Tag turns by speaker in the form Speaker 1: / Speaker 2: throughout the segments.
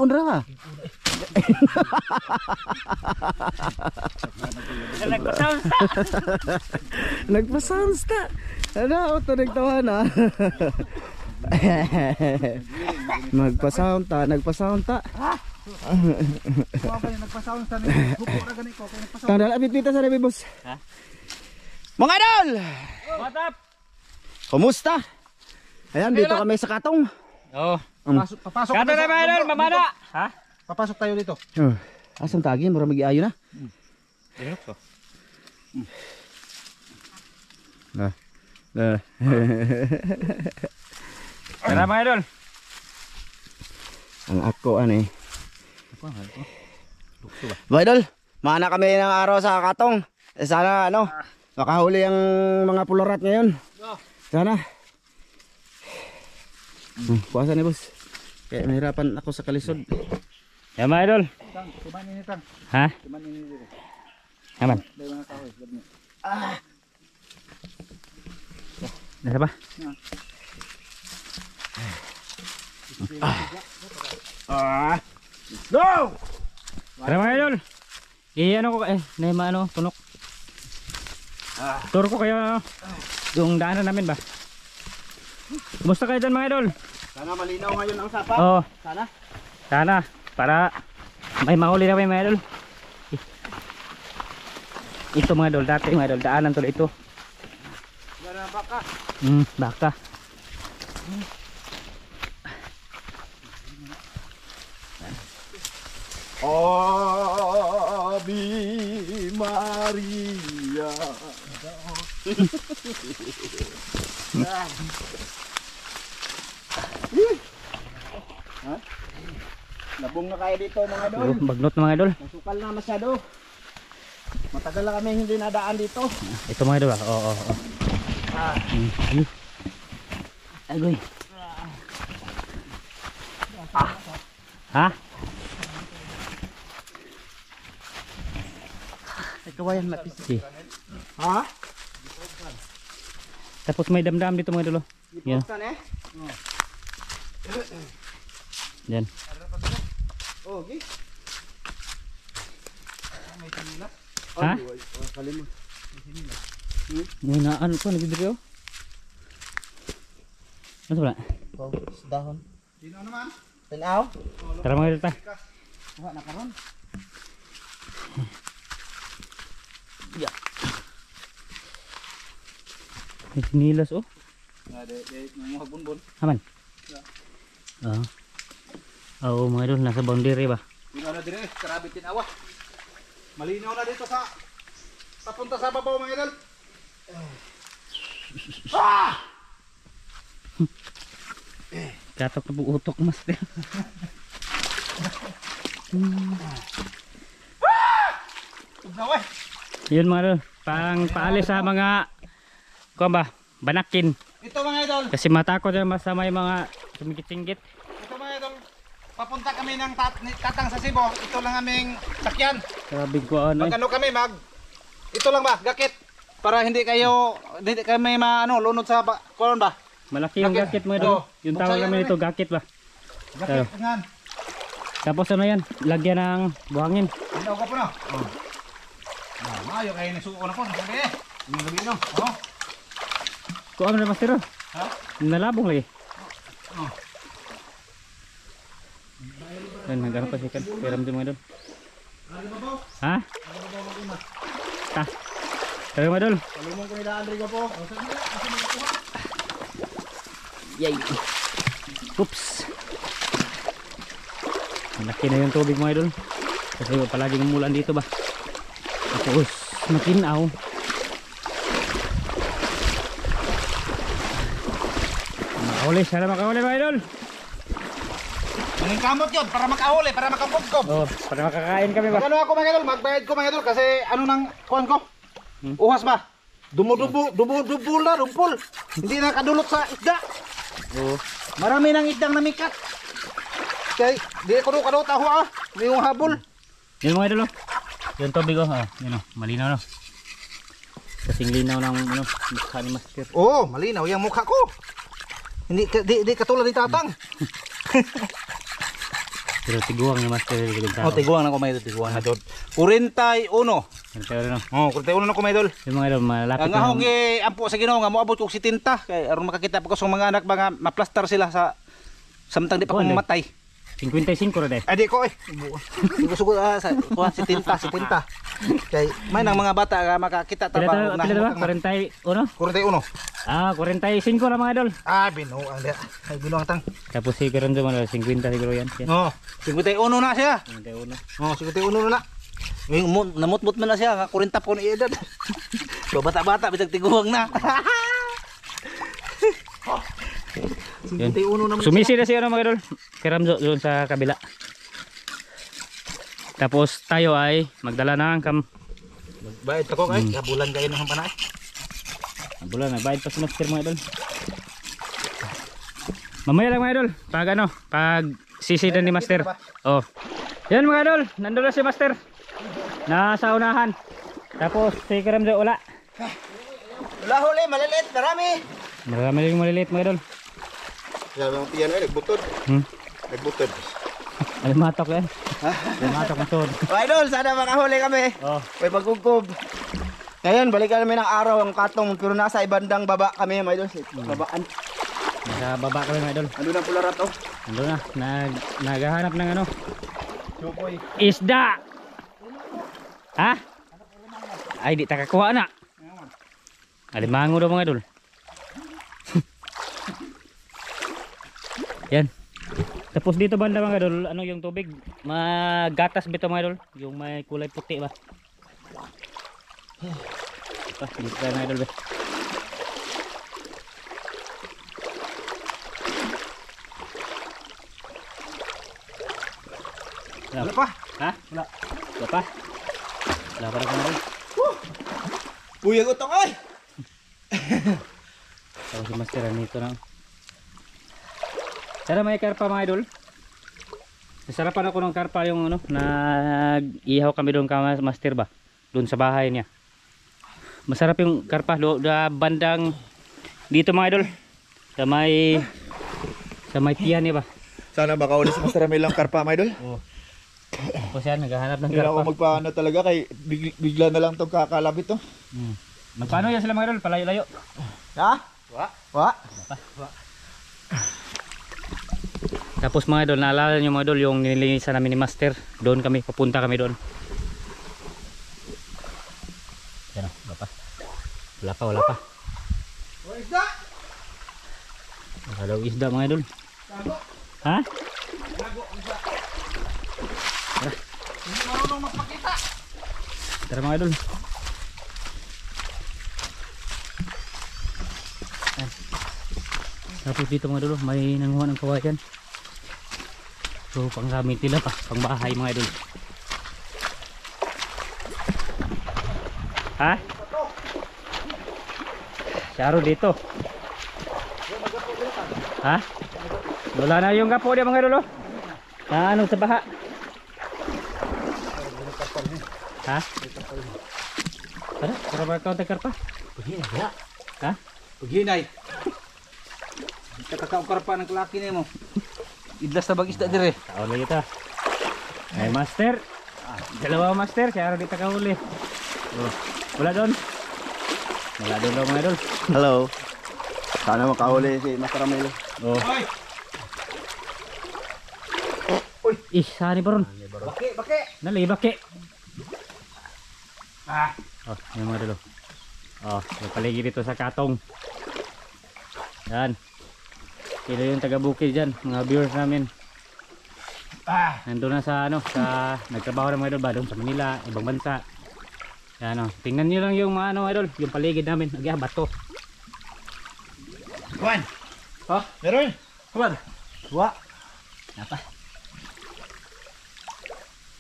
Speaker 1: Gipuon ra. Nagpa-sounds ta. Ano, ito nagtawa na. Nagpa-sound ta. Tandaan abit-bita sa rebi boss. Mga idol!
Speaker 2: What up?
Speaker 1: Kumusta? Ayan, dito kami sa Katong.
Speaker 2: Oo.
Speaker 3: Papasok
Speaker 2: Kato na ba idol? Mamana! Ha?
Speaker 3: Papasok tayo dito.
Speaker 1: Asang tagi? Mura mag-iayo na.
Speaker 2: Dinok ko. Tara mga idol.
Speaker 1: Ang ako ani. Mga idol, mana kami ng araw sa Katong. Sana ano, makahuli ang mga pularat ngayon. Sana. Kuwasa ni boss. Kaya mahirapan ako sa kalisod.
Speaker 2: Yan mga idol. Ha? Aman. Nasa ba?
Speaker 3: Go!
Speaker 2: Tara mga idol. Ano ko na ano, tunok. Turo ko kayo yung daanan namin ba? Kumusta kayo dyan mga idol?
Speaker 1: Sana malinaw ngayon ang sapa.
Speaker 2: Oo.
Speaker 1: Sana.
Speaker 2: Para may mahuli na mga idol. Ito mga idol, dati mga idol, daanan tuloy ito.
Speaker 1: Baka.
Speaker 2: Baka.
Speaker 1: Ave Maria. Labong na kayo dito mga idol.
Speaker 2: Bagnot mga idol.
Speaker 1: Masukal na masyado. Matagal na kami hindi nadaan dito.
Speaker 2: Ito mga idol. Oo. Agoy. Ha?
Speaker 1: Kawayan lapis.
Speaker 2: Si.
Speaker 1: Ha?
Speaker 2: Tapos may damdam dito mga idol. Yan. Yan.
Speaker 1: Oh, okay.
Speaker 2: Ha? May naan ko nagdidiri oh. Ano ba?
Speaker 1: Dahon.
Speaker 3: Dino naman.
Speaker 1: Tanaw.
Speaker 2: Tara mga idol ta.
Speaker 1: Wala na karon.
Speaker 2: Ya. May sinilas oh.
Speaker 3: Mga bunbun.
Speaker 2: Aman. Oo mga idol, nasa boundary ba?
Speaker 3: Dino na dire, karabit tinawa. Malinaw na dito sa papunta sa babaw mga idol.
Speaker 2: Katok na po utok master.
Speaker 3: Ugnaway.
Speaker 2: Yun mga idol, paalis sa mga kuwan ba, banakin.
Speaker 3: Ito mga idol.
Speaker 2: Kasi matakot yung masama yung mga sumigit-singgit.
Speaker 3: Ito mga idol. Papunta kami ng Katang sa Cebu. Ito lang aming sakyan.
Speaker 2: Sabi ko ano
Speaker 3: Mag ano kami ito lang ba, gakit. Para hindi kami lunod sa kuwan ba.
Speaker 2: malaki yung gakit mga idol. Yung tawag namin ito gakit ba.
Speaker 3: Gakit ngan.
Speaker 2: Tapos ano yan, lagyan ng buhangin.
Speaker 3: Ano ka po na? Mayo kayo nasuko na po. Sabi yung gabi no.
Speaker 2: Kuha mo na master oh.
Speaker 3: Ha?
Speaker 2: Nalabong lagi. Yan, nagano pa sikan. Peram din mga idol. Ha? Ta. Tara mga idol.
Speaker 1: Palumong ko nilaan rin po.
Speaker 2: Yay. Oops. Malaki na yung tubig mga idol. Kasi palaging umulan dito ba. Tapos makinaw. Makahuli, sana makahuli mga idol.
Speaker 3: Ang kamot yun para makahuli, para makapugkob.
Speaker 2: Oh, para makakain kami ba.
Speaker 3: Ano ako mga idol, magbayad ko mga idol kasi ano nang kuhan ko? Uhas ba? Dumudubul na, dumpol. Hindi na kadulot sa isda.
Speaker 2: Oo.
Speaker 3: Marami nang isdang namikat. Kaya di ko doon taho may yung habol.
Speaker 2: Yun mga idol oh. Yung tubig oh. Yun oh, malinaw no. Kasing linaw ng ano, mukha ni master.
Speaker 3: Oo, malinaw yung mukha ko. Hindi di katulad ni Tatang.
Speaker 2: Pero tiguang ni master ligod sa.
Speaker 3: Oh, tiguang na ko mga idol, tiguang na idol. 41.
Speaker 2: Pero no.
Speaker 3: Oh, 41 na ko mga idol.
Speaker 2: Yung mga idol malapit
Speaker 3: Ang ahong ampo sa Ginoo nga moabot kog 70 kay aron makakita pa ko sa mga anak mga maplastar sila sa samtang di pa ko
Speaker 2: Kuwan,
Speaker 3: mamatay.
Speaker 2: 55 ra dai.
Speaker 3: Adi ko Sugo sa kuha 70. Kay may nang mga bata nga makakita ta
Speaker 2: Pila
Speaker 3: ba
Speaker 2: ba? 41?
Speaker 3: 41.
Speaker 2: Ah, 45 lang mga idol.
Speaker 3: Ah, binuang dia. Ay binuang tang.
Speaker 2: Tapos si Karon man 50 siguro yan.
Speaker 3: Oh, 51 na siya.
Speaker 2: 51.
Speaker 3: Oh, 51 na. Ngayon namutmut man na siya, nga 40 po ni edad. So bata-bata bitag tiguang na. 51 naman.
Speaker 2: Sumisi na siya mga idol. Kiram doon sa kabila. Tapos tayo ay magdala ng
Speaker 3: Bayad ako kay kabulan kayo ng panay.
Speaker 2: bulan nagbayad pa si master mga idol. Mamaya lang mga idol. Pag sisidan ni master. Oh. Yan mga idol, nandoon na si master. Nasa unahan. Tapos si Kiram doon wala.
Speaker 1: Wala huli, maliliit, marami.
Speaker 2: Marami rin maliliit mga idol.
Speaker 1: Sabi mo tiyan ay nagbutod. Nagbutod.
Speaker 2: Alimatok yan. Alimatok ang tuhod.
Speaker 1: Oh, idol, sana makahuli kami.
Speaker 2: Oh.
Speaker 1: May pagkukob. Ngayon, balikan namin ng araw ang katong pero nasa ibandang baba kami, mga idol. Babaan.
Speaker 2: Nasa baba kami mga idol.
Speaker 1: Ano na pula rato?
Speaker 2: Ando na. Naghahanap ng ano.
Speaker 1: Chukoy.
Speaker 2: Isda! Ha? Ay, di takakuha na. Alimango daw mga idol. Yan. Tapos dito banda mga idol, ano yung tubig? Magatas bito mga idol. Yung may kulay puti ba? Dito tayo mga idol ba?
Speaker 3: Wala pa.
Speaker 2: Ha? Wala. Wala pa? Wala pa rin mga idol.
Speaker 1: Puyag utong ay!
Speaker 2: Tapos si master nito na. Sana may karpa mga idol. Nasarapan ako ng karpa yung ano, nag-ihaw kami doon ka master ba? Doon sa bahay niya. Masarap yung karpa bandang dito mga idol. Sa may tiyan niya ba?
Speaker 3: Sana makahuli si Master Ramil lang karpa, my idol.
Speaker 2: Oo. Tapos yan, naghahanap ng
Speaker 3: Hindi ako
Speaker 2: karpa.
Speaker 3: magpaano talaga kay bigla na lang tong kakalabit to.
Speaker 2: Magpaano yan sila mga idol? Palayo-layo.
Speaker 1: Ha? Wa?
Speaker 2: Tapos mga idol, naalala nyo mga idol yung nilinisan namin ni master. Doon kami, papunta kami doon. Yan o, wala pa. Wala pa.
Speaker 1: Wala isda!
Speaker 2: Wala daw isda mga idol. Ha?
Speaker 3: Hindi marunong magpakita.
Speaker 2: Tara mga idol. Ayan. Tapos dito mga idol, may nanguha ng kawayan. So panggamit nila pa, pang bahay mga idol. Ha? Saro dito. Ha? Wala na yung gapo dia mga idol. Na ano sa baha? Ha? Ano? Para ba kau takar pa?
Speaker 3: Paghinay.
Speaker 2: Ha?
Speaker 3: Paghinay. Kakakaukar pa ng klaki ni mo. Idlas na bag isda dire.
Speaker 2: Taon lagi ta. Ay master. Dalawa master, kaya araw dito kahuli. Oh. Wala doon. Wala doon daw mga idol.
Speaker 1: Hello. Sana makahuli si Master Ramil.
Speaker 2: Oh. Ih, saan ni Baron?
Speaker 3: Baki.
Speaker 2: Nalibaki. Oh, yung mga idol. Oh, yung paligid dito sa katong. Yan. Sila yung taga-bukid dyan, mga viewers namin. Nandun na sa ano, sa nagtrabaho ng mga idol ba doon sa Manila, ibang bansa. Yan o, tingnan nyo lang yung mga ano idol, yung paligid namin, bato.
Speaker 3: Kuan. Ha? Meron. Kuan.
Speaker 1: Wa?
Speaker 2: Napa.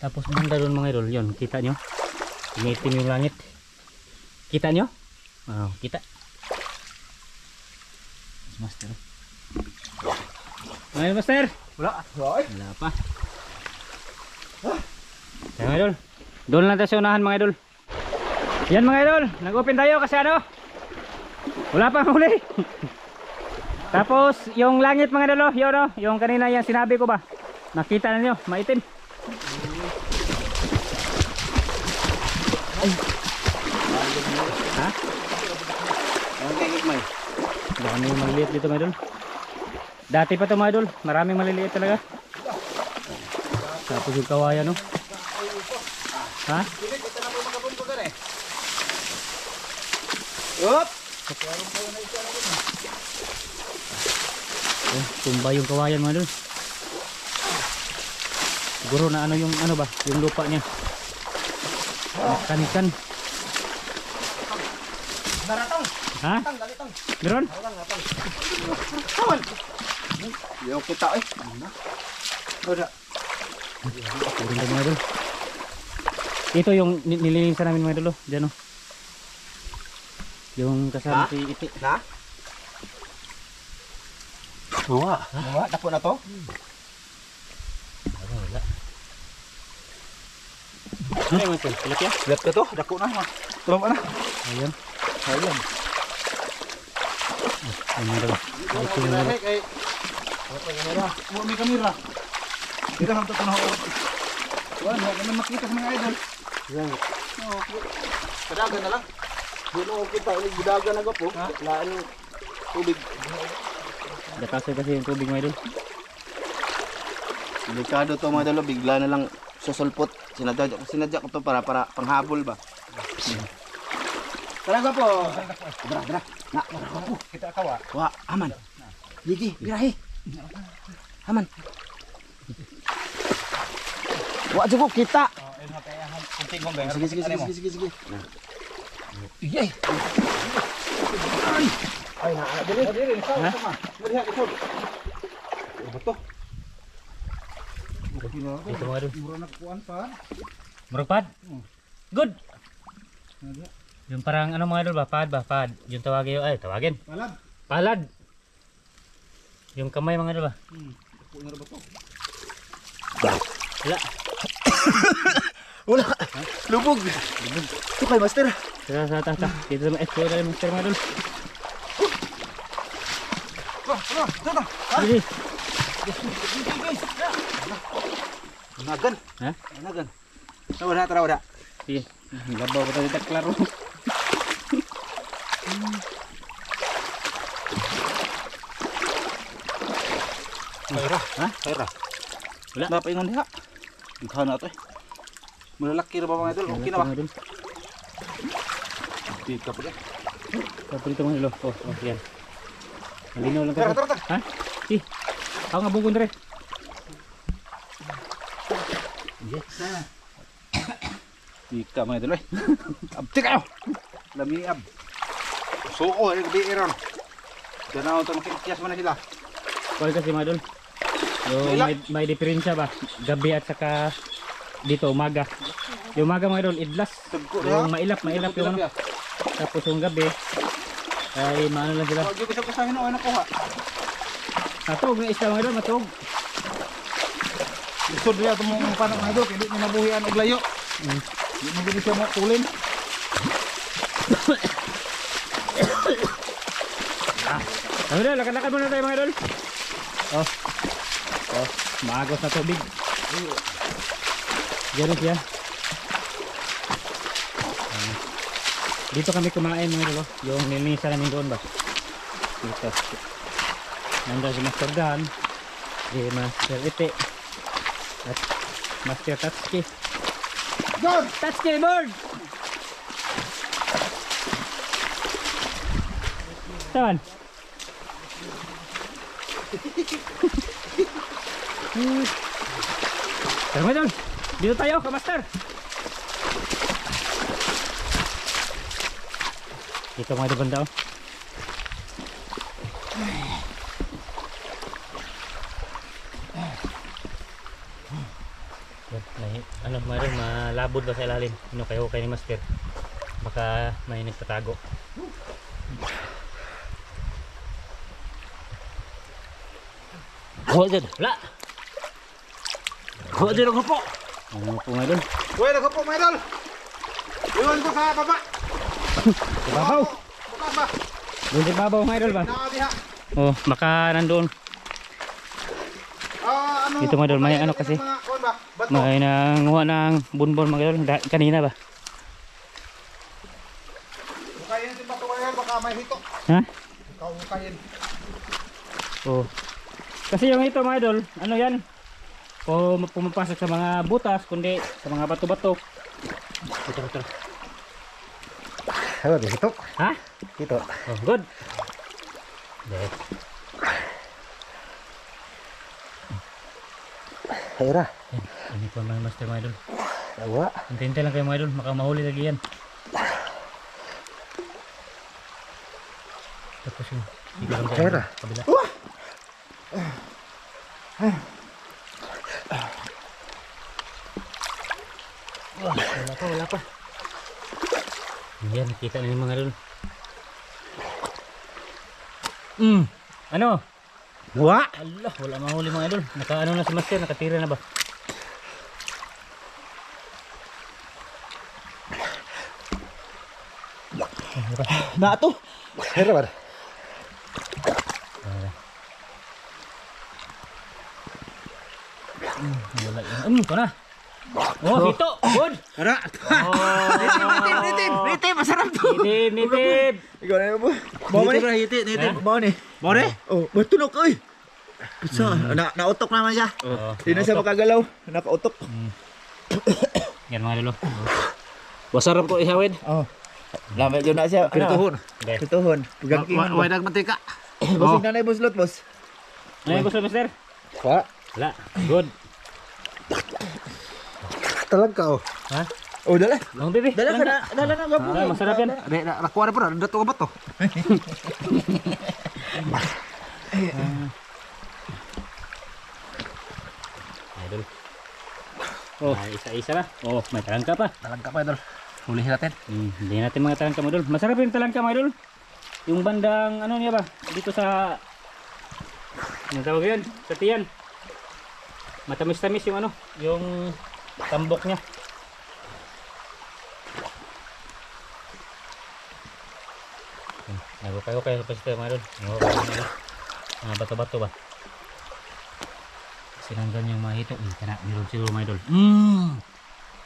Speaker 2: Tapos banda doon mga idol, yun, kita nyo? Umitim yung langit. Kita nyo? Oh, kita. Master. Ngayon master?
Speaker 3: Wala.
Speaker 2: Wala pa. Yan mga idol. Doon lang tayo sa unahan mga idol. Yan mga idol. Nag-open tayo kasi ano? Wala pang huli. Tapos yung langit mga idol. Yun o. Yung kanina yung sinabi ko ba? Nakita na niyo, maitim. Ay. Ha?
Speaker 1: Okay, gitmay.
Speaker 2: Dami yung maliliit dito mga idol. Dati pa ito mga idol, maraming maliliit talaga. Tapos yung kawayan, no? Ha?
Speaker 1: Up!
Speaker 2: Oh, tumba yung kawayan mga idol. Siguro na ano yung ano ba, yung lupa niya. Kanikan.
Speaker 1: Daratong!
Speaker 2: Ha?
Speaker 1: Dalitong!
Speaker 2: Meron?
Speaker 1: Kawan! Yung kita eh. Udah.
Speaker 2: Meron din mga idol. Ito yung nilinisan namin mga idol. Oh. Diyan oh. Yung kasama
Speaker 1: Ha?
Speaker 2: si Iti.
Speaker 1: Na?
Speaker 3: Buwa.
Speaker 1: Mga, dako na to?
Speaker 2: Wala. Ano yung ito? Tilapia?
Speaker 3: Lihat ka to, dako na. Tulong ka na.
Speaker 2: Ayan.
Speaker 3: Ayan.
Speaker 2: Ayan mga idol. Ito yung mga idol.
Speaker 3: Kay mo may kamera. Kita hanto ko na ako. Wala naman makita sa mga idol.
Speaker 1: Yan.
Speaker 3: Oo. Kadagan na lang.
Speaker 1: Dilo kita ulit gidagan na po. Laan tubig.
Speaker 2: Datasoy kasi yung tubig mga idol.
Speaker 1: Delikado to mga dalo, bigla na lang susulpot. Sinadya ko to para panghabol ba. Talaga po. Dra. Na,
Speaker 3: Kita kawa.
Speaker 1: wa, aman. Gigi, birahe. Aman. Wa jugok kita.
Speaker 3: Ayun na kaya kunting mo ba.
Speaker 1: Sige.
Speaker 3: Iyay.
Speaker 1: Ay na, dili.
Speaker 3: Dili,
Speaker 2: Ha?
Speaker 3: sama. Malihat ito. Beto.
Speaker 2: Ito mga idol.
Speaker 3: Mura na kuan pa.
Speaker 2: Merupad? Good! Yung parang ano mga idol ba? Pad. Yung tawagin yung, tawagin.
Speaker 3: Malab.
Speaker 2: Palad! Yung kamay mga idol ba?
Speaker 3: Puno na ba to?
Speaker 2: Wala.
Speaker 1: Wala. Lubog. Ito kay master.
Speaker 2: Sa tata. Dito naman explore na yung master mga idol.
Speaker 3: Tara.
Speaker 2: Sige.
Speaker 3: Nagan.
Speaker 2: Ha?
Speaker 3: Nagan. Tara.
Speaker 2: Sige. Labaw ko tayo klaro.
Speaker 3: Kaira.
Speaker 2: Ha?
Speaker 3: Kaira.
Speaker 2: Wala.
Speaker 3: Napaingon diha. Dikhan na to eh. Malalaki na ba mga idol? Okay na ba?
Speaker 2: Mga idol.
Speaker 3: Di ka pa rin.
Speaker 2: Tapos dito mga idol. Oh, yan. Malinaw lang
Speaker 3: Tara.
Speaker 2: Ha? Sige. Ako nga bungkon rin.
Speaker 3: Di ka mga idol eh. Abti kayo. Lami ab. Suko eh. Gabi iron. Diyan na ako makikias mo na sila.
Speaker 2: Kaya kasi mga idol. Yung may diferensya ba? Gabi at saka dito umaga. Yung umaga mga idol, idlas.
Speaker 3: Tugko
Speaker 2: Yung mailap yung ano. Tapos yung gabi ay maano lang sila.
Speaker 3: Huwag yung bisa ko sa akin o ano ko ha.
Speaker 2: Matug na isda mga idol, matug.
Speaker 3: Gusto nila ito mong panak mga idol. Hindi mo nabuhian og layo. Hindi mo gini siya tulin.
Speaker 2: Sabi na, lakad-lakad muna tayo mga idol. Oh, maagos na tubig. Diyan siya. Dito kami kumain mga idol. Yung nilinisan namin doon ba? Dito. Nandun si Master Dan, si Master Ite, at Master Tatsuki.
Speaker 3: Doon!
Speaker 2: Tatsuki board! Saan? Tara mga idol, dito tayo ka Master. Dito mga idol banda oh. Ano mga idol, malabod ba sa ilalim? Ano kayo ni Master? Baka may nagtatago.
Speaker 1: Huwag dyan.
Speaker 2: Wala!
Speaker 1: Huwag dyan ako po.
Speaker 2: Ano po mga idol?
Speaker 3: Uy, nako po mga idol. Iwan ko sa baba.
Speaker 2: Ibabaw!
Speaker 3: Baba ba?
Speaker 2: Doon sa ibabaw mga idol ba?
Speaker 3: Nakadiha.
Speaker 2: Oh, baka nandoon. Dito mga idol, may ano kasi. May nanguha ng bunbon mga idol. Kanina ba?
Speaker 3: Bukayin din bato kaya baka may hito.
Speaker 2: Ha?
Speaker 3: Ikaw bukayin.
Speaker 2: Oh. Kasi yung ito mga idol, ano yan? Pumapasok sa mga butas, kundi sa mga bato-bato. Ito.
Speaker 3: Ano di hito?
Speaker 2: Ha?
Speaker 3: Hito.
Speaker 2: Oh, good. Deh.
Speaker 3: Hayra.
Speaker 2: Ini po mga master mga idol.
Speaker 3: Awa.
Speaker 2: Hintay lang kayo mga idol, maka mahuli lagi yan. Tapos yung ilang
Speaker 3: Hayra.
Speaker 2: kabila. Wala pa. Yan, kita na yung mga idol. Ano?
Speaker 3: Wa.
Speaker 2: Allah, wala mahuli mga idol. Nakaano na si master, nakatira na ba?
Speaker 3: Na to. Hayra ba?
Speaker 2: Wala yun. Ito na. Oh, dito. Good.
Speaker 3: Ara.
Speaker 1: Nitib, masarap to.
Speaker 2: Nitib.
Speaker 1: Ikaw na yun po. Bawa ni.
Speaker 2: Ha?
Speaker 1: Bawa ni.
Speaker 3: Mo ni?
Speaker 1: Oh, matulog ko eh. Putsa, nautok naman siya. Hindi na siya makagalaw. Nakautok.
Speaker 2: Yan mga idol.
Speaker 3: Wasarap ko ihawid.
Speaker 1: Oh. Lamay yun na siya.
Speaker 3: Pirtuhon.
Speaker 1: Pituhon. Pagangking.
Speaker 3: Way nagmantika.
Speaker 1: Busog na na yung buslot, boss.
Speaker 2: Ano yung gusto master?
Speaker 3: Wa.
Speaker 2: Wala. Good.
Speaker 3: Talaga oh.
Speaker 2: Ha?
Speaker 1: Oh, dala.
Speaker 2: Long baby.
Speaker 1: Dala ka na. Dala na gapo.
Speaker 2: Masarap yan.
Speaker 3: Nakuha na po na. Dato ka ba to?
Speaker 2: Idol. Oh, isa-isa na. Oh, may talangka pa.
Speaker 3: Talaga pa idol. Hulihin natin.
Speaker 2: Hindi natin mga talangka mga idol. Masarap yung talangka mga idol. Yung bandang ano niya ba? Dito sa ano tawag yun? Sa tiyan. Matamis-tamis yung ano, yung tambok niya. Nagukay-ukay pa siya mga idol. Mga bato-bato ba? Sinanggan yung mga hito. Kana, meron siguro mga idol.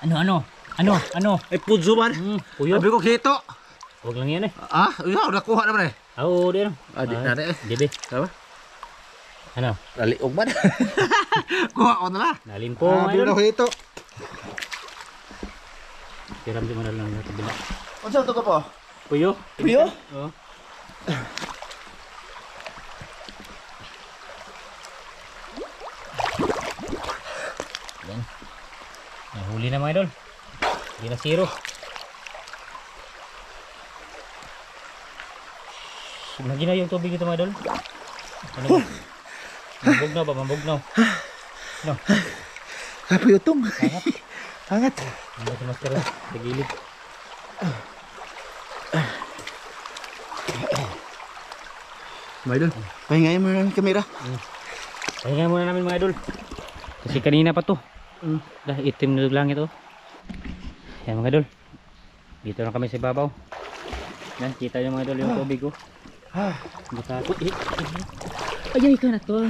Speaker 2: Ano?
Speaker 3: Ay pudzo man.
Speaker 2: Puyo.
Speaker 3: Sabi ko kito.
Speaker 2: Huwag lang yan eh.
Speaker 3: Ah, ikaw nakuha naman eh.
Speaker 2: Oo, di ano.
Speaker 3: Di na eh.
Speaker 2: Dibe.
Speaker 3: Sama?
Speaker 2: Ano?
Speaker 3: Naliog man. Kuha ko na na.
Speaker 2: Nalimpo
Speaker 3: Ah,
Speaker 2: mga idol.
Speaker 3: bino ko ito.
Speaker 2: Tiram di mo na lang sa kabila.
Speaker 1: Ano sa ito ka po?
Speaker 2: Puyo.
Speaker 1: Puyo?
Speaker 2: Oo. Yan. Nahuli na mga idol. Hindi na zero. Lagi na yung tubig ito mga idol. Ano ba? Mambugnaw ba? Mambugnaw. No.
Speaker 1: Kapuyotong.
Speaker 2: Hangat.
Speaker 1: Hangat.
Speaker 2: Ano ito master? Sa gilid.
Speaker 1: Mga idol, pahingayin mo na ng kamera.
Speaker 2: Pahinga muna namin mga idol. Kasi kanina pa to. Dah itim na lang ito. Yan mga idol. Dito na kami sa ibabaw. Yan, kita nyo mga idol yung tubig ko. Buta ko. Ayay ka na to.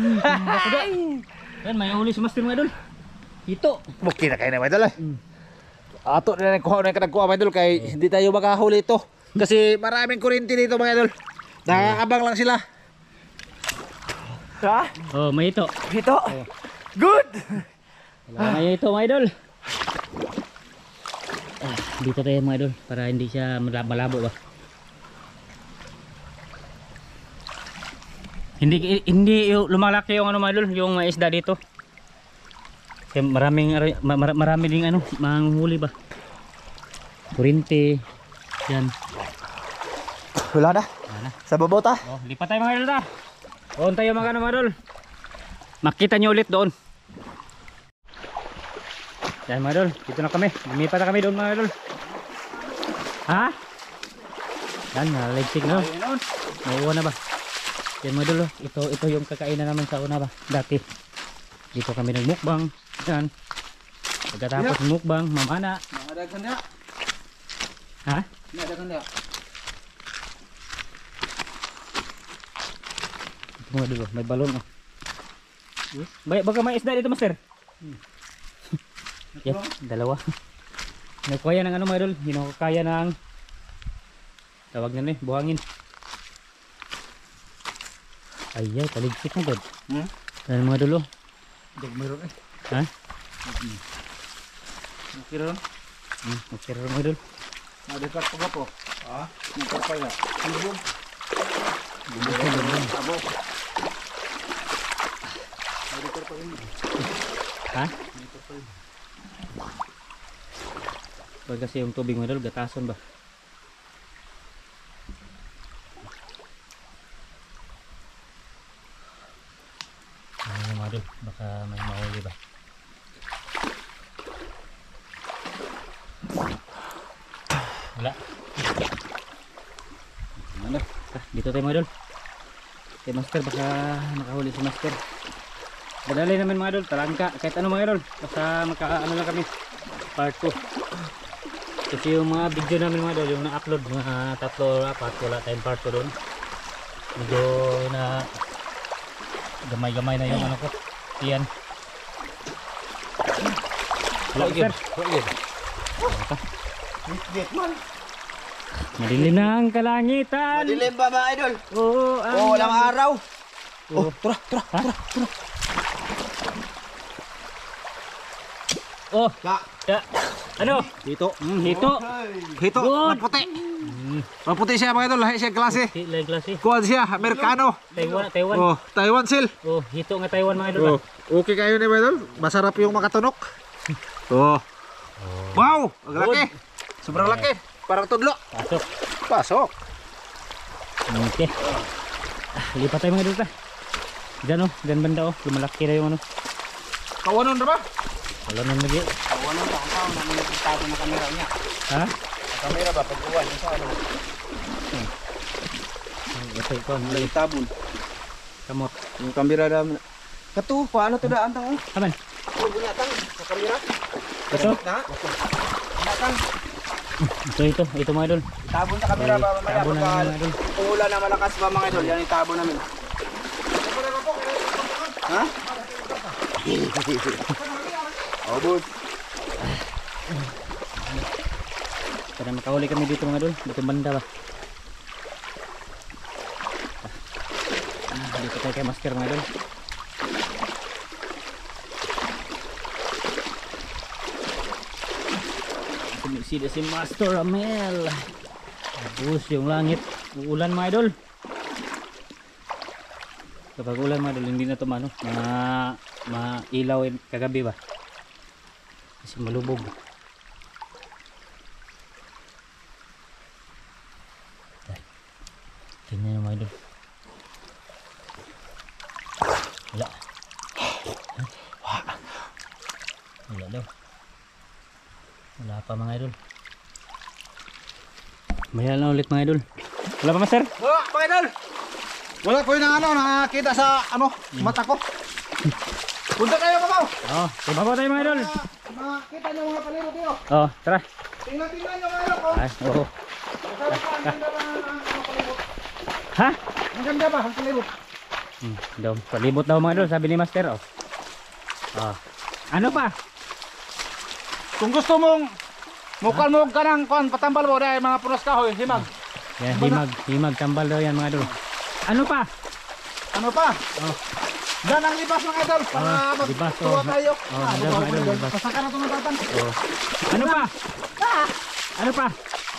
Speaker 2: Yan, may huli si master mga idol. Ito.
Speaker 3: Buki na kayo na mga idol eh. Ato na lang kuha na kanagkuha mga idol kay hindi tayo makahuli ito. Kasi maraming kurinti dito mga idol. Nakakabang lang sila.
Speaker 1: Ha?
Speaker 2: Oh, may ito.
Speaker 1: Ito. Good.
Speaker 2: May ito mga idol. Dito tayo mga idol para hindi siya malabo ba. Hindi lumalaki yung ano mga idol, yung mga isda dito. Kasi marami ding ano, manghuli ba. Kurinte. Yan.
Speaker 1: Wala na. Sa babaw ta.
Speaker 2: Oh, lipat tayo mga idol ta. Doon tayo mga ano mga idol. Makita nyo ulit doon. Yan mga idol, dito na kami. Lumipat na kami doon mga idol. Ha? Yan, nalagsig na. Nauwa na ba? Yan mga idol, ito yung kakainan namin sa una ba? Dati. Dito kami nagmukbang. Yan. Pagkatapos mukbang, mamana.
Speaker 3: Nakadagan niya.
Speaker 2: Ha?
Speaker 3: Nakadagan niya.
Speaker 2: Ito mga idol, may balon oh. Baka may isda dito, master. Yan, dalawa. Nagkaya ng ano mga idol, hinukaya ng tawag na buhangin. Ay, taligpit na dad. Ano mga idol, oh.
Speaker 3: Meron eh.
Speaker 2: Ha?
Speaker 3: Okay ron.
Speaker 2: Okay rin mga idol.
Speaker 3: Nadekat pa po. Ah, nagpapaya. Silbog. Abo.
Speaker 2: Ha? Pag kasi yung tubig mga idol, gatason ba? Ano mga idol, baka may mahuli ba? Wala.
Speaker 3: Ano?
Speaker 2: Dito tayo mga idol. Si master, baka makahuli si master. Dadali namin mga idol, talangka, kahit ano mga idol. Basta makaano lang kami. Part 2. Kasi yung mga video namin mga idol, yung na-upload mga 3 o 4, wala tayong part 2 doon. Medyo na gamay-gamay na yung ano ko. Iyan. Wala master. Madilim na ang kalangitan.
Speaker 1: Madilim ba mga idol?
Speaker 2: Oo,
Speaker 1: Oh, walang araw.
Speaker 2: Oh,
Speaker 3: Tara.
Speaker 2: Oh,
Speaker 1: Ka.
Speaker 2: ano?
Speaker 3: Dito.
Speaker 2: Hito.
Speaker 3: Hito.
Speaker 2: Good.
Speaker 3: Maputi. Maputi siya mga idol. Lahi siya klase.
Speaker 2: Lain klase.
Speaker 3: Kuwan siya. Amerikano.
Speaker 2: Taiwan.
Speaker 3: Oh, Taiwan sil.
Speaker 2: Oh, hito nga Taiwan mga idol.
Speaker 3: Oh, okay kayo ni mga idol. Masarap yung makatunok. Oh. Wow, ang laki. Sobrang laki. Parang tudlo.
Speaker 2: Pasok.
Speaker 3: Pasok.
Speaker 2: Okay. Lipat tayo mga idol ta. Diyan oh, diyan banda oh. Lumalaki na yung ano.
Speaker 3: Kawanon na ba?
Speaker 2: Wala nang lagi.
Speaker 1: Kawanan pa ang tao namin nagtatago ng kamera niya.
Speaker 2: Ha?
Speaker 1: Kamera ba pag-uwan? Sa ano?
Speaker 2: Ito ito.
Speaker 1: May tabon.
Speaker 2: Kamot.
Speaker 1: Yung kamera namin. Kato, paano to daan tang?
Speaker 2: Aman.
Speaker 1: Ano bunyatang sa kamera?
Speaker 2: Ito.
Speaker 1: Na? Bunyatang.
Speaker 2: Ito mga idol.
Speaker 1: Tabon sa kamera ba mamaya?
Speaker 2: Tabon na
Speaker 1: Pagka
Speaker 2: mga idol.
Speaker 1: umulan na malakas ba mga idol? Yan yung tabon namin. Ha? Obod.
Speaker 2: Para makahuli kami dito mga idol. Dito banda ba? Dito tayo kay master mga idol. Sumisida si Master Amel. Tapos yung langit. Uulan mga idol. Kapag ulan mga idol, hindi na ito mailaw kagabi ba? Kasi malubog. Tingnan nyo mga idol. Wala. Wala daw. Wala pa mga idol. Maya na ulit mga idol. Wala pa master?
Speaker 3: Wala, mga idol. Wala ko yung nakakita sa mata ko. Punta kayo babaw.
Speaker 2: Oo, ibabaw tayo mga idol.
Speaker 3: Makita nyo mga palero dito.
Speaker 2: Oo, tara.
Speaker 3: Tingnan nyo mga idol ko.
Speaker 2: Ay, oo.
Speaker 3: Ang ganda ba ang palibot?
Speaker 2: Ha?
Speaker 3: Ang ganda ba ang palibot?
Speaker 2: Daw, palibot daw mga idol, sabi ni master. Oh. Ano pa?
Speaker 3: Kung gusto mong mukal mo ka ng patambal mo dahil mga punas kahoy, himag.
Speaker 2: Yan, himag, tambal daw yan mga idol. Ano pa?
Speaker 3: Ano pa?
Speaker 2: Oh.
Speaker 3: Dan ang libas mga idol para
Speaker 2: libas,
Speaker 3: magtuwa tayo.
Speaker 2: libas mga idol, libas.
Speaker 3: Pasaka na itong natatan.
Speaker 2: Oh. Ano pa? Ano pa?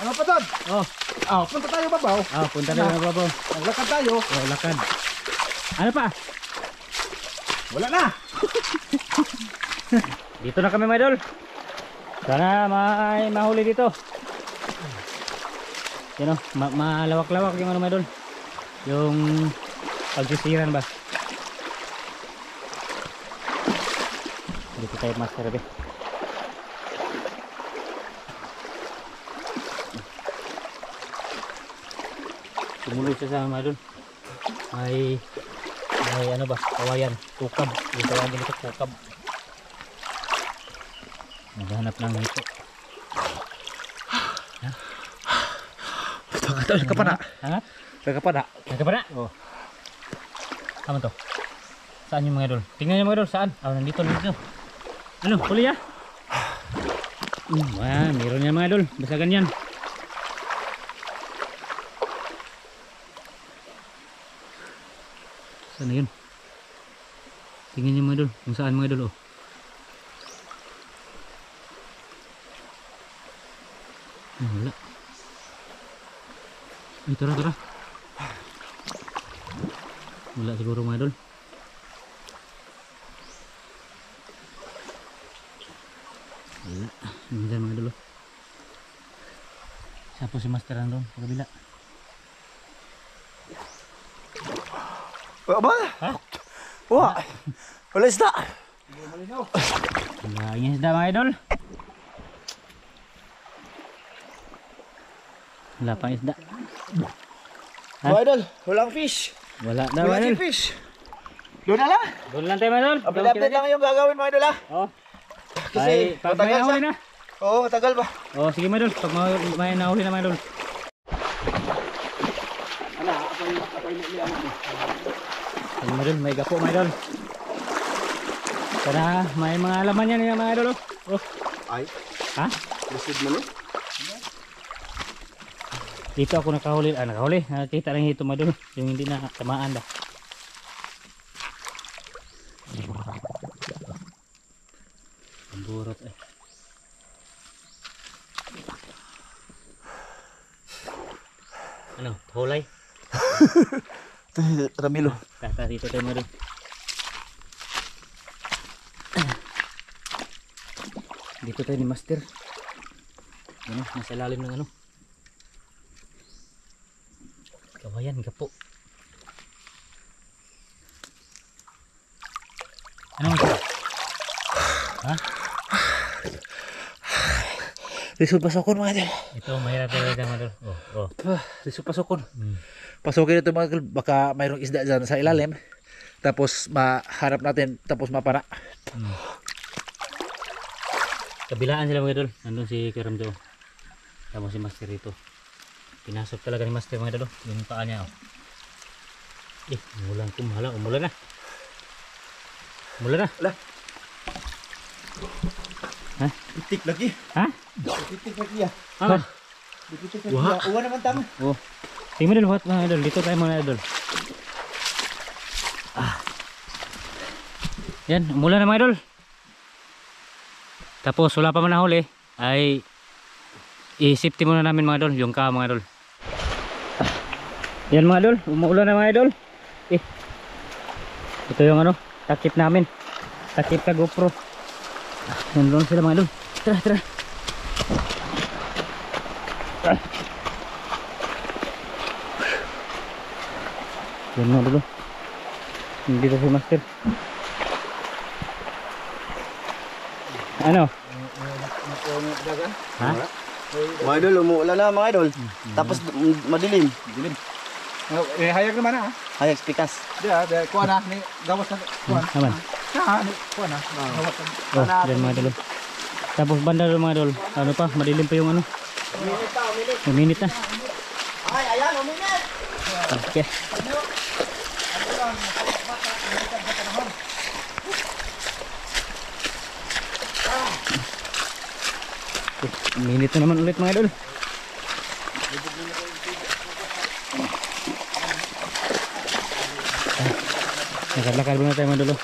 Speaker 3: Ano pa doon?
Speaker 2: Oh,
Speaker 3: Punta tayo babaw.
Speaker 2: punta na mga babo.
Speaker 3: Maglakad tayo.
Speaker 2: Oh, lakad. Ano pa?
Speaker 3: Wala na.
Speaker 2: Dito na kami mga idol. Sana may mahuli dito. Yan o, malawak-lawak yung ano mga idol. Yung pagsisiran ba. Dito tayo master be. Tumuloy siya sa mga idol. May ano ba, kawayan, tukab. Yung tawagin ito, tukab. Naghahanap ng hito.
Speaker 3: Ito, nagkapada.
Speaker 2: Ha?
Speaker 3: Nagkapada.
Speaker 2: Nagkapada? Oo. Tama to. Saan yung mga idol? Tingnan nyo mga idol, saan? Ah, nandito. Ano, huli ya? Meron yan mga idol. Basta ganyan. Saan na yun? Tingnan nyo mga idol, kung saan mga idol. Oh. Wala. Ay, tara. Wala siguro mga idol. Wala. Nandiyan mga idol. Siya po si Master doon sa kabila.
Speaker 1: Ba?
Speaker 2: Ha?
Speaker 1: Wala isda.
Speaker 2: Wala yung isda mga idol. Wala pang isda. Ha?
Speaker 1: Mga idol, walang fish.
Speaker 2: Wala daw
Speaker 1: Wala
Speaker 2: mga
Speaker 1: si
Speaker 2: idol.
Speaker 1: fish. Doon na lang.
Speaker 2: Doon lang tayo mga idol.
Speaker 1: Update lang yung gagawin mga idol ha.
Speaker 2: Oh.
Speaker 1: Kasi
Speaker 2: Ay, pag may
Speaker 1: matagal
Speaker 2: nahuli
Speaker 1: siya.
Speaker 2: na.
Speaker 1: Oo, matagal ba?
Speaker 2: Oh, sige mga idol. Pag may nahuli na mga idol. Sige mga idol, may gapo mga idol. Sana may mga laman yan mga idol. Oh.
Speaker 1: Ay,
Speaker 2: Ha?
Speaker 1: lisod man eh.
Speaker 2: Dito ako nakahuli. Nakakita lang ito mga idol. Yung hindi na tamaan ba. Ang burot eh. Ano? Hulay?
Speaker 1: Ramilo.
Speaker 2: Tata dito tayo mga idol. Dito tayo ni Master. Ano? Nasa ilalim ng ano? Kawayan, gapo. Ano mo? Ha?
Speaker 3: Lisod pasokon mga idol.
Speaker 2: Ito, mahirap talaga mga idol. Oh.
Speaker 3: Lisod pasokon.
Speaker 2: Hmm.
Speaker 3: Pasukin ito mga idol, baka mayroong isda dyan sa ilalim. Tapos maharap natin, tapos mapara.
Speaker 2: Kabilaan sila mga idol. Nandun si Karamjo. Tapos si Master rito. Pinasok talaga ni Master mga idol. Yung paa niya. Umulan ko. Umulan na.
Speaker 1: Ala.
Speaker 2: Ha?
Speaker 1: Itik lagi.
Speaker 2: Ha?
Speaker 1: Itik lagi ya.
Speaker 2: Ah.
Speaker 1: Itik lagi ya. Uwan naman tama.
Speaker 2: Oh. Tingnan mo mga idol. Dito tayo mga idol. Yan. Umulan na mga idol. Tapos wala pa man nahuli. Ay i-safety muna namin mga idol. Yung mga idol. Yan mga idol. Umuulan na mga idol. Ito yung ano. Takip namin. Takip na GoPro. Nandun sila mga idol. Tara. Yan mga idol. Dito si Master. Ano? Ha?
Speaker 1: Mga idol, umuulan na mga idol. Tapos madilim.
Speaker 3: Hayag naman na.
Speaker 1: Hayag pikas.
Speaker 3: Kuha na, gawas na.
Speaker 2: Naman.
Speaker 3: Kuha na. Gawas na.
Speaker 2: Oh, yan mga idol. Tapos banda doon mga idol. Ano pa? Madilim pa yung ano. Uminit na.
Speaker 1: Ay, ayan, uminit.
Speaker 2: Okay. Uminit na naman ulit mga idol. Lakad-lakad muna tayo mga idol.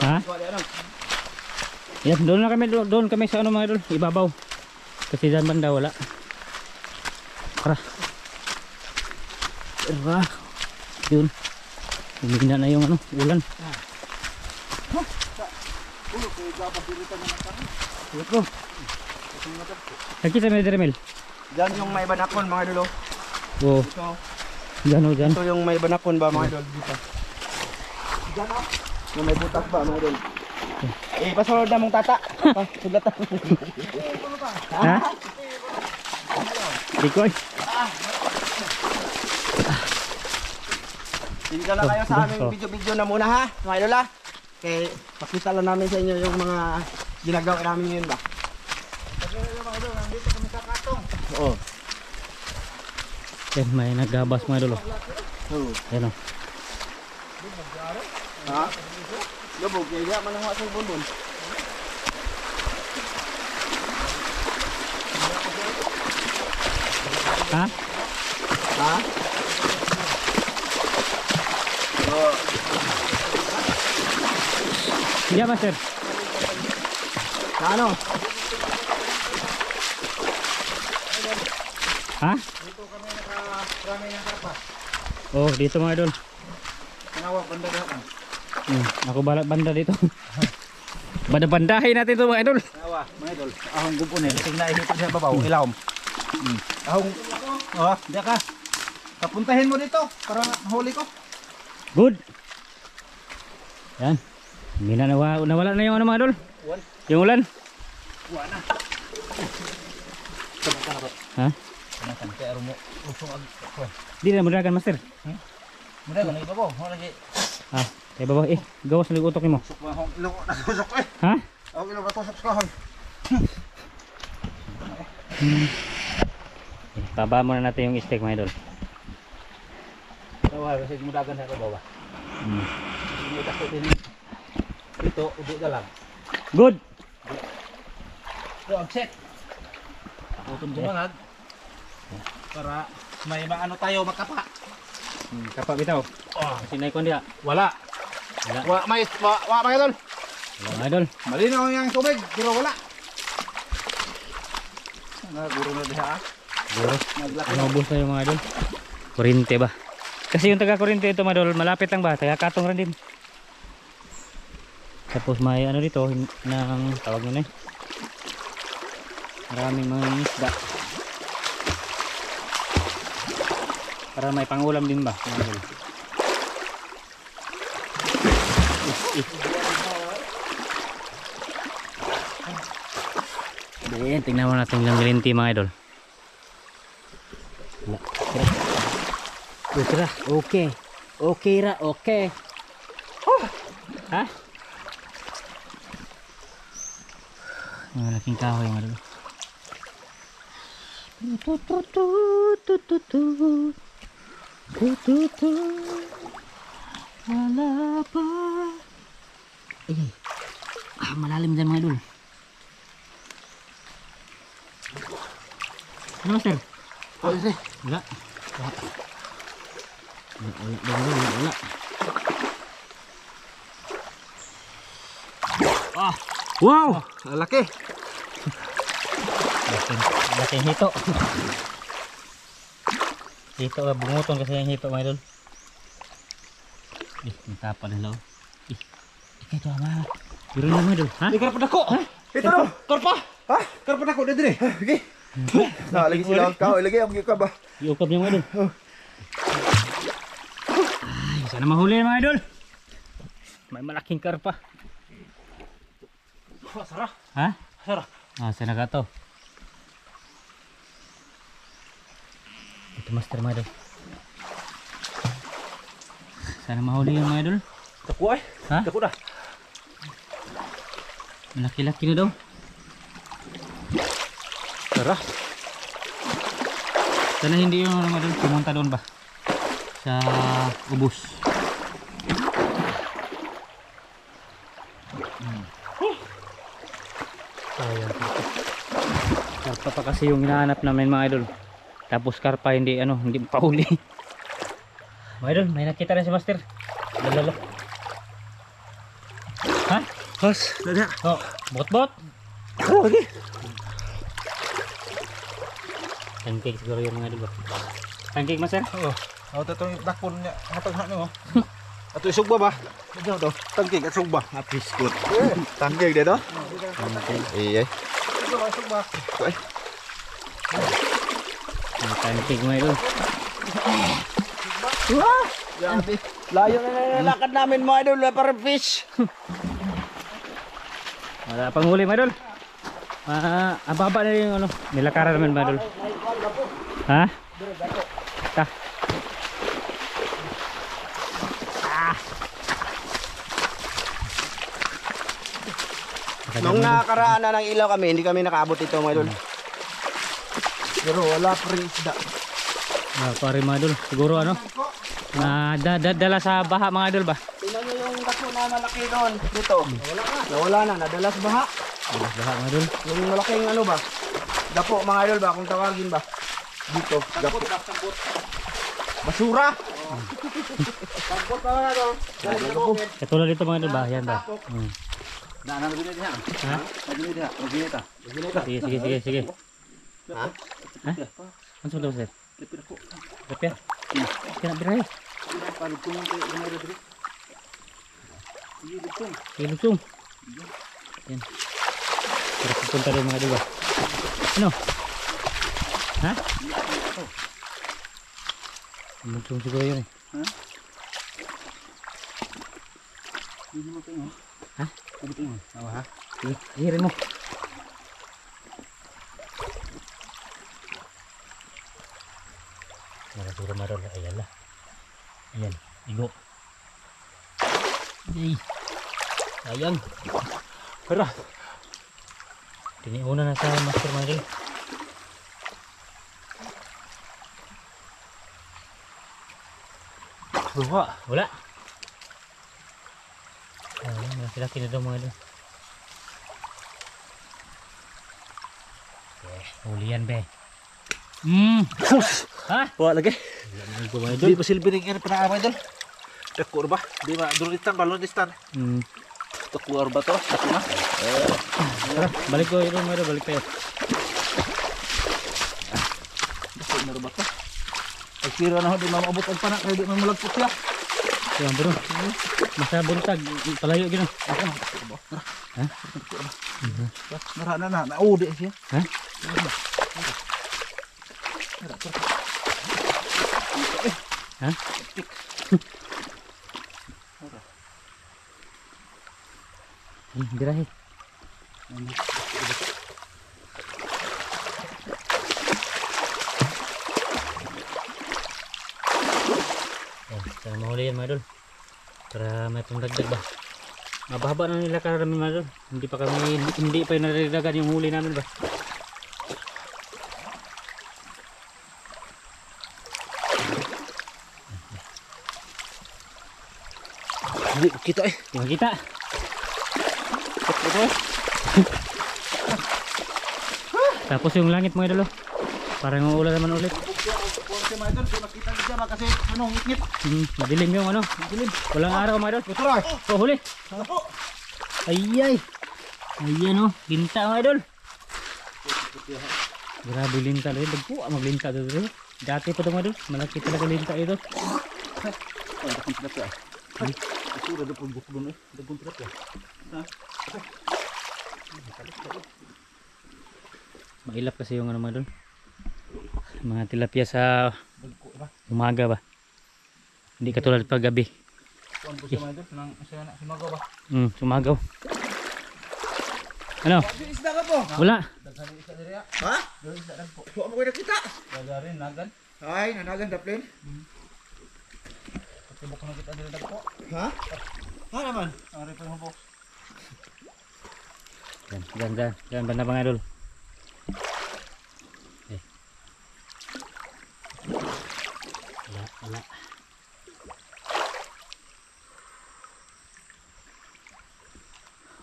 Speaker 2: Ha? Yan, doon kami sa ano mga idol, ibabaw. Kasi dyan banda wala. Tara. Yun. Umigna na yung ano, ulan. Nakita mo Dermel?
Speaker 1: Diyan yung may banakon mga idol.
Speaker 2: Oo. Diyan o, diyan.
Speaker 1: Ito yung may banakon ba mga idol dito. Diyan o. Yung may butas ba mga idol. Pasunod na mong tata. Sugatan.
Speaker 2: Ha? Dikoy.
Speaker 1: Hindi ka lang kayo sa aming video-video na muna ha, mga idol ha. Okay, pakita lang namin sa inyo yung mga ginagawa namin ngayon ba. Mga idol, nandito kami sa Katong. Oo.
Speaker 2: Yan, may naggabas mga idol. Yan o.
Speaker 1: Ha? Gabog, kaya man ang wasang bunbun.
Speaker 2: Ha?
Speaker 1: Ha?
Speaker 2: Iya master.
Speaker 1: Ano?
Speaker 2: Ha? Oh, dito mga idol.
Speaker 3: Tanawa banda dahan.
Speaker 2: Ako balak banda dito. Banda-bandahin natin ito mga idol.
Speaker 3: Tanawa mga idol. Ahong gupo ni. Sing naihipon sa babaw. Ilawom. Ahong. Oh, diya ka. Kapuntahin mo dito para huli ko.
Speaker 2: Good. Yan. Hindi na nawala na yung ano mga idol. Yung ulan.
Speaker 3: Wala.
Speaker 2: Ha?
Speaker 3: Kanakan kay aro mo. Usong ag.
Speaker 2: Di na mudagan master.
Speaker 3: Muda gani babaw. Ho lagi.
Speaker 2: Ah, kay baba gawas na utok nimo.
Speaker 3: Sok mahong ilo natusok eh.
Speaker 2: Ha?
Speaker 3: Ako ilo natusok sa kahon.
Speaker 2: Baba muna natin yung steak mga idol.
Speaker 3: Tawa kasi mudagan sa babaw. Hindi dako din. Ito ubi ka lang.
Speaker 2: Good.
Speaker 3: So, check. Utong dumangag. Para may maano tayo makapa.
Speaker 2: Kapa bitaw.
Speaker 3: Oh,
Speaker 2: Sinay ko dia.
Speaker 3: wala.
Speaker 2: Wala.
Speaker 3: May mga idol.
Speaker 2: Wala mga idol.
Speaker 3: Malinaw yung tubig, pero wala. Naguro na diha.
Speaker 2: Siguro.
Speaker 3: Naglaki
Speaker 2: Ano ubos na yung mga idol? Kuryente ba? Kasi yung taga-kuryente ito mga idol, malapit lang ba? Taga-katong rin din. Tapos may ano dito, ng tawag nyo na eh. Maraming mga isda. Para may pangulam din ba? Mga idol. Then, tingnan mo natin yung green tea mga idol. Tira. Okay. Okay ra, okay. Ha? Malaking kahoy mga idol. Wala pa. Ay, malalim dyan mga idol. Ano master? Wala. Wala. Ah,
Speaker 3: wow! Laki!
Speaker 2: laking hito. Hito, bunguton kasi yung hito mga idol. Natapa nila. Ito ama. Biro na mga idol. Ha?
Speaker 3: Di karpa dako! Ito no! Karpa! Ha? Karpa dako, dito rin.
Speaker 1: Okay. Lagi sila ang kahoy lagi ang ka ba?
Speaker 2: Iukap niya mga idol. Ay, sana mahuli mga idol. May malaking karpa.
Speaker 3: Sarah!
Speaker 2: Ha?
Speaker 3: Sarah!
Speaker 2: Ah, sana ka to. Ito master mga idol. Sana mahuli yung mga idol.
Speaker 3: Dako eh!
Speaker 2: Ha?
Speaker 3: Dako na!
Speaker 2: Malaki-laki na daw.
Speaker 3: Sarah!
Speaker 2: Sana hindi yung mga idol pumunta doon ba? Sa ubos. Sayang. Karpa pa kasi yung hinahanap namin mga idol. Tapos karpa hindi pauli. Mga idol, may nakita rin si master. Lalala. Ha?
Speaker 3: Has! Dada!
Speaker 2: Oh, bot-bot.
Speaker 3: Oh, lagi!
Speaker 2: Pancake siguro yung mga idol ba? Pancake master?
Speaker 3: Oo. Ako itong dakon niya. Mataghan mo. Ato isugba ba? Ito to. Tangkig at sugba.
Speaker 1: Biskut. Tanggig dito. Iya.
Speaker 3: Sugba.
Speaker 2: May pancake mga idol.
Speaker 1: Grabe. Layo na nilalakad namin mga idol para fish.
Speaker 2: Wala pang huli mga idol. Ang baba na yung nilakaran namin mga idol. Ha? Ta.
Speaker 1: Nung nakakaraan na ng ilaw kami, hindi kami nakaabot ito mga idol. Pero wala pa rin isda.
Speaker 2: Pare mga idol, siguro ano? Na dala sa baha mga idol ba?
Speaker 1: Tingnan nyo yung dako na malaki doon. Dito. Nawala na. Nadala sa baha.
Speaker 2: Baha mga idol.
Speaker 1: Yung malaking ano ba? Dapo mga idol ba? Kung tawagin ba? Dito. Dapo. Basura. Sangkot pa mga idol.
Speaker 2: Katulad dito mga idol ba? Yan ba?
Speaker 3: Daanan na binili diha.
Speaker 2: Ha?
Speaker 3: Binili diha. Maginita.
Speaker 2: Sige.
Speaker 1: Ha?
Speaker 2: Ha? Ano sa sir?
Speaker 3: Tapi ako.
Speaker 2: Kapya? Kaya biray.
Speaker 3: Palug ko yung kay Gamay Rodrigo. Sige, dito.
Speaker 2: Ilugtong. Yan. Para pupunta rin mga idol ba? Ano? Ha? Ilugtong siguro yun eh.
Speaker 3: Ha? Hindi mo tingin.
Speaker 2: Ha?
Speaker 3: Hindi tingin. Awa ha?
Speaker 2: Sige, hirin mo. Marasura marol. Ayan lah. Ayan. Igo. Yay. Sayang. Para. Tiniuna na sa master marol. Wala. Ayan, laki-laki na daw mga idol. Huli yan be. Ha?
Speaker 3: Wala lagi.
Speaker 2: Wala ko mga idol.
Speaker 3: Di pa silbi ning ano pinaamay dol. Tekur ba? Di ba dulitan balonitan. Tekur ba to? Tekur na.
Speaker 2: Tara, balik ko ito mga idol, balik tayo.
Speaker 3: Tekur na ba to? Ay sira na ho di maabot ang panak kay di man mulagpot siya.
Speaker 2: Yan bro. Masa buntag, palayo gino. Ha?
Speaker 3: Nara na naudi siya.
Speaker 2: Ha? Ha? Birahe. Para mahuli yan mga idol. Para may pangdagdag ba. Mababa na nila karami mga idol. Hindi pa yung naridagdagan yung huli namin ba.
Speaker 3: Hindi kita eh.
Speaker 2: Di makita. Tapos yung langit mga idol. Parang uulan naman ulit.
Speaker 3: Kasi mga idol, di makita siya kasi ano ngit-ngit.
Speaker 2: Madilim yung ano.
Speaker 3: Madilim.
Speaker 2: Walang araw mga idol.
Speaker 3: Betul ay.
Speaker 2: Oh, huli. Ayay. Ayan oh, linta mga idol. Grabe linta rin. Dagpo, maglinta dito. Dati pa ito mga idol. Malaki talaga linta ito.
Speaker 3: Ay, dakong tilapia. Ay, ito udah ada pun doon eh. Dakong tilapia. Ha?
Speaker 2: Mailap kasi yung ano mga idol. Mga tilapia sa umaga ba. Hindi katulad pag gabi.
Speaker 3: Kuan po siya mga idol, nang sumagaw ba?
Speaker 2: Sumagaw. Ano?
Speaker 3: Isda ka po.
Speaker 2: Wala.
Speaker 3: Daghan isda diri.
Speaker 1: Ha?
Speaker 3: Daghan isda dagko.
Speaker 1: Huwag mo kayo nakita.
Speaker 3: Daghan nagan.
Speaker 1: Ay, nanagan daplin.
Speaker 3: Tibok na kita diri dagko.
Speaker 1: Ha? Ha naman?
Speaker 3: Ang repo mo po.
Speaker 2: Yan banda mga idol. Wala.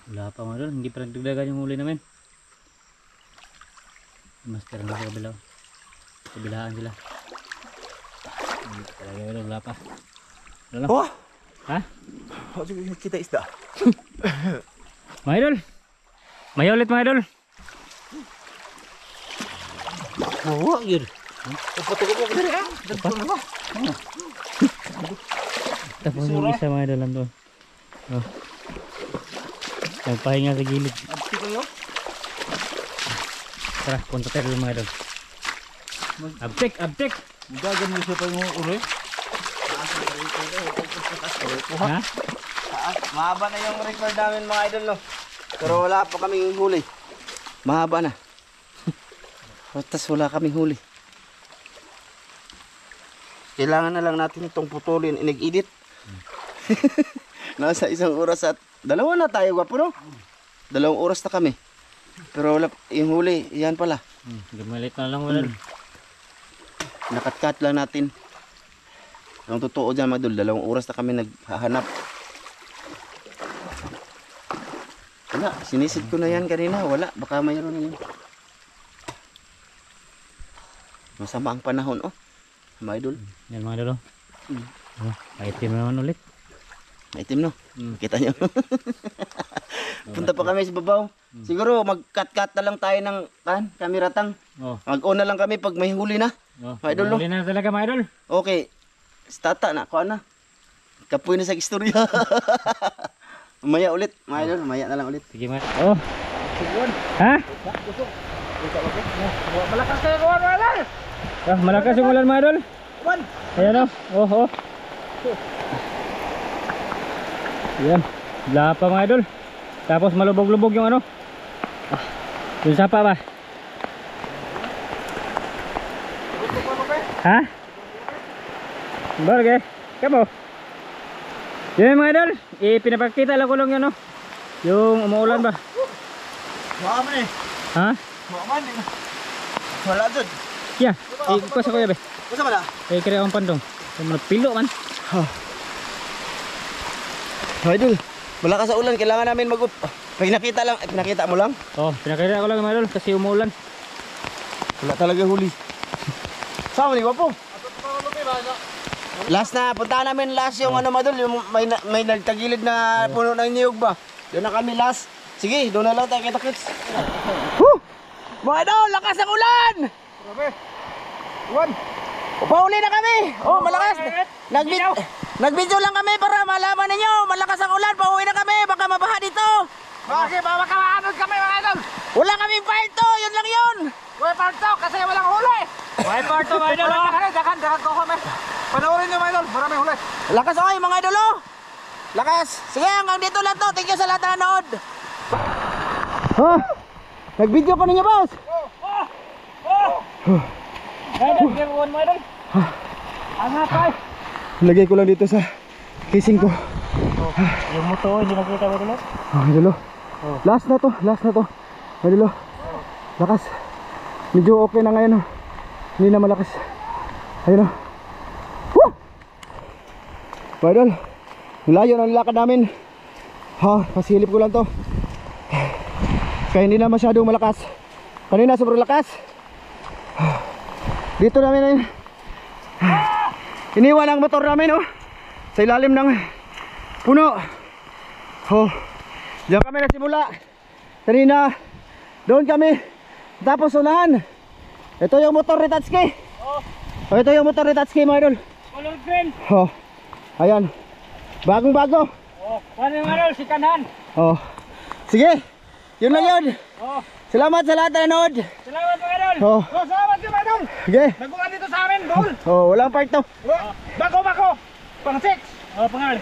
Speaker 2: Wala pa mga idol, hindi pa nagdagdagan yung huli namin. Master na sa kabila. Kabilaan sila. Hindi talaga idol, wala pa. Wala lang.
Speaker 1: Oh!
Speaker 2: Ha?
Speaker 1: Oh, sige, kita isda.
Speaker 2: Mga idol! May ulit mga idol!
Speaker 3: Oo, yun. Puputok ko diri ah. Dagko na ba?
Speaker 2: Tapos yung isa mga idol nandun. Oh. Nagpahinga sa gilid.
Speaker 3: Abti kayo.
Speaker 2: Tara, punta tayo dun mga idol. Abtik!
Speaker 3: Dagan mo siya pa yung uri.
Speaker 2: Ha?
Speaker 1: Mahaba na yung record namin mga idol no. Pero wala pa kaming huli. Mahaba na. Tapos wala kaming huli. Kailangan na lang natin itong putulin. Inag-edit. Nasa 1 oras at 2 na tayo gwapo no? 2 oras na kami. Pero wala yung huli. Yan pala.
Speaker 2: Gumalit na lang wala.
Speaker 1: Nakat-cut lang natin. Ang totoo dyan mga idol, 2 oras na kami naghahanap. Wala, sinisid ko na yan kanina. Wala, baka mayroon na yun. Masama ang panahon, oh. Mga idol.
Speaker 2: Yan mga idol. Oh, maitim naman ulit.
Speaker 1: Maitim, no? Kita nyo. Punta pa kami sa babaw. Siguro mag-cut-cut na lang tayo ng kameratang.
Speaker 2: Oh.
Speaker 1: Mag-on na lang kami pag may huli na.
Speaker 2: Oh,
Speaker 1: Mga idol, no?
Speaker 2: huli na talaga mga idol.
Speaker 1: Okay. Stata na, kuha na. Kapoy na sa istorya. Mamaya ulit, mga idol. Mamaya na lang ulit.
Speaker 2: Sige mga. Oh. Ha?
Speaker 3: Malakas kayo ko wala.
Speaker 2: Ah, malakas yung ulan mga idol. Ayan oh. Oh. Yan. Lapa mga idol. Tapos malubog-lubog yung ano. Yung sapa ba? Ha? Barge. Kamo. Yan mga idol. Pinapakita lang ko lang yan oh. Yung umuulan ba?
Speaker 1: Maka man eh.
Speaker 2: Ha?
Speaker 1: Maka man eh. Wala dyan.
Speaker 2: Yeah. Ikuha sa kuya be.
Speaker 1: Masa man ah?
Speaker 2: Kaya ang pandong. Pilo man.
Speaker 1: Mga idol, malakas sa ulan. Kailangan namin mag-up. Pinakita lang. Pinakita mo lang?
Speaker 2: Oh, pinakita ko lang mga idol kasi umuulan.
Speaker 1: Wala talaga huli. Sama ni Wapo. Last na, punta namin last yung ano madol, yung may nagtagilid na puno ng niyog ba? Doon na kami last. Sige, doon na lang tayo kita-kits. Mga idol, lakas ang ulan!
Speaker 3: Grabe. Uwan.
Speaker 1: Pauli na kami! Oh, malakas! Nag-video lang kami para malaman ninyo. Malakas ang ulan, pauwi na kami, baka mabaha dito.
Speaker 3: Bakit ba makaanod kami mga idol?
Speaker 1: Wala kaming part to, yun lang yun.
Speaker 3: Uy, parto kasi walang huli.
Speaker 2: May parto mga idol oh.
Speaker 3: Dakan ko kami. Panoorin nyo mga idol, maraming huli.
Speaker 1: Lakas okay mga idol oh. Lakas. Sige, hanggang dito lang to. Thank you sa lahat na nanood. Nag-video pa ninyo boss.
Speaker 2: Idol, gawin mo idol. Angat tayo.
Speaker 1: Lagay ko lang dito sa casing ko.
Speaker 2: Yung moto, hindi nakita mo dito?
Speaker 1: Idol oh. Last na to. Idol oh. Lakas. Medyo okay na ngayon oh. Hindi na malakas. Ayun oh. Woo! Idol, layo ng lakad namin. Pasilip ko lang to. Kaya hindi na masyadong malakas. Kanina sobrang lakas. Dito namin iniwan ang motor namin oh. Sa ilalim ng puno. Diyan kami nasimula. Kanina doon kami. Tapos unahan. Ito yung motor ni Tatsuki. Ito yung motor ni Tatsuki mga idol.
Speaker 2: Color green.
Speaker 1: Ayan. Bagong bago.
Speaker 2: Paano yung idol? Si Kanhan.
Speaker 1: Sige. Yun lang yun. Salamat sa lahat na nanood.
Speaker 2: Salamat mga idol.
Speaker 3: Salamat kayo mga idol.
Speaker 1: Sige.
Speaker 3: Nagulan dito sa amin, Dol.
Speaker 1: Walang part to.
Speaker 3: Bako. Pang 6.
Speaker 2: Pangal.